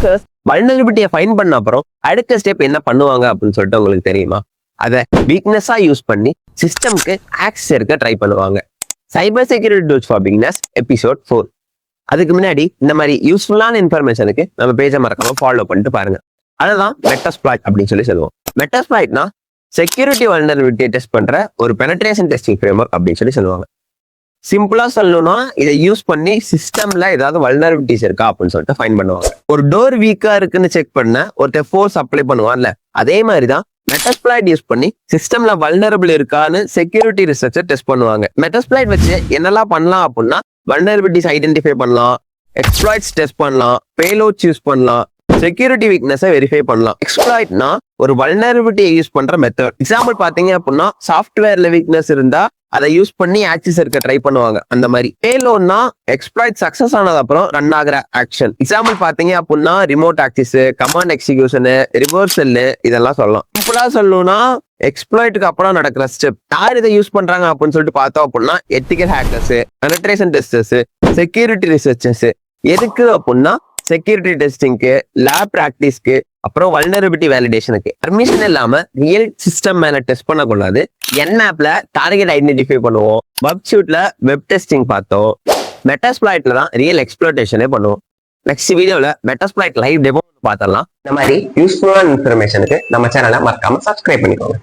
Hackers வல்னரபிலிட்டியை find பண்ண அப்புறம் அடுத்த ஸ்டெப் என்ன பண்ணுவாங்க அப்படின்னு சொல்லிட்டு உங்களுக்கு தெரியுமா? அதை வீக்னஸா யூஸ் பண்ணி சிஸ்டம்க்கு ஆக்சஸ் இருக்க ட்ரை பண்ணுவாங்க. Cyber security tools for beginners episode 4. அதுக்கு முன்னாடி இந்த மாதிரி யூஸ்ஃபுல்லான இன்ஃபர்மேஷனுக்கு நம்ம பேஜை மறக்காம ஃபாலோ பண்ணிட்டு பாருங்க. அதுதான் மெட்டாஸ்ப்ளாய்ட் அப்படின்னு சொல்லி சொல்லுவோம். மெட்டாஸ்ப்ளாய்ட்னா செக்யூரிட்டி வல்னரபிலிட்டியை டெஸ்ட் பண்ற ஒரு பெனட்ரேஷன் டெஸ்டிங் ஃப்ரேம்வொர்க் அப்படின்னு சொல்லி சொல்லுவாங்க. சிம்பிளா சொல்லணும்னா இதை யூஸ் பண்ணி சிஸ்டம்ல ஏதாவது வல்னரபிலிட்டிஸ் இருக்கா அப்படின்னு சொல்லிட்டு ஃபைண்ட் பண்ணுவாங்க. ஒரு டோர் வீக்கா இருக்குன்னு செக் பண்ண ஒருத்தர் ஃபோர்ஸ் அப்ளை பண்ணுவான்ல, அதே மாதிரிதான் மெட்டாஸ்ப்ளாய்ட் யூஸ் பண்ணி சிஸ்டம்ல வல்னரபிள் இருக்கான்னு செக்யூரிட்டி ரிசர்ச்சர் டெஸ்ட் பண்ணுவாங்க. மெட்டாஸ்ப்ளாய்ட் வச்சு என்னெல்லாம் பண்ணலாம் அப்படின்னா வல்னரபிலிட்டிஸ் ஐடென்டிஃபை பண்ணலாம், எக்ஸ்ப்ளாய்ட்ஸ் டெஸ்ட் பண்ணலாம், பேலோட்ஸ் யூஸ் பண்ணலாம், செக்யூரிட்டி வீக்னஸை வெரிஃபை பண்ணலாம். எக்ஸ்ப்ளாய்ட்னா ஒரு வல்னரபிலிட்டியை யூஸ் பண்ற மெத்தட். எக்ஸாம்பிள் பாத்தீங்க அப்படின்னா சாஃப்ட்வேர்ல வீக்னஸ் இருந்தா அதை யூஸ் பண்ணி ஆக்சஸ் இருக்க ட்ரை பண்ணுவாங்க. அந்த மாதிரி பேலோட்னா எக்ஸ்ப்ளாய்ட் சக்சஸ் ஆனது அப்புறம் ரன் ஆகிற ஆக்ஷன். எக்ஸாம்பிள் பாத்தீங்க அப்படின்னா remote access, command execution, reversal இதெல்லாம் சொல்லலாம். சிம்பிளா சொல்லணும்னா எக்ஸ்ப்ளாய்ட்டுக்கு அப்புறம் நடக்கிற ஸ்டெப். யார் இதை யூஸ் பண்றாங்க அப்படின்னு சொல்லிட்டு பார்த்தோம் அப்படின்னா ethical hackers, penetration testers, security researchers. எதுக்கு அப்படின்னா செக்யூரிட்டி டெஸ்டிங்க்கு, லேப் பிராக்டிஸ்க்கு, அப்புறம் வல்னரபிலிட்டி வேலிடேஷனுக்கு. பர்மிஷன் இல்லாம ரியல் சிஸ்டம் மேல டெஸ்ட் பண்ணக்கூடாது. என்ஆப்ல டார்கெட் ஐடென்டிஃபை பண்ணுவோம், வெப்சூட்ல வெப் டெஸ்டிங் பார்த்தோம், மெட்டாஸ்ப்ளாய்ட்ல தான் ரியல் எக்ஸ்ப்ளோரேஷனே பண்ணுவோம். நெக்ஸ்ட் வீடியோல மெட்டாஸ்ப்ளாய்ட் லைவ் டெமோ பார்த்தரலாம். இந்த மாதிரி யூஸ்ஃபுல்லான இன்ஃபர்மேஷனுக்கு நம்ம சேனலை மறக்காம சப்ஸ்கிரைப் பண்ணிக்கோங்க.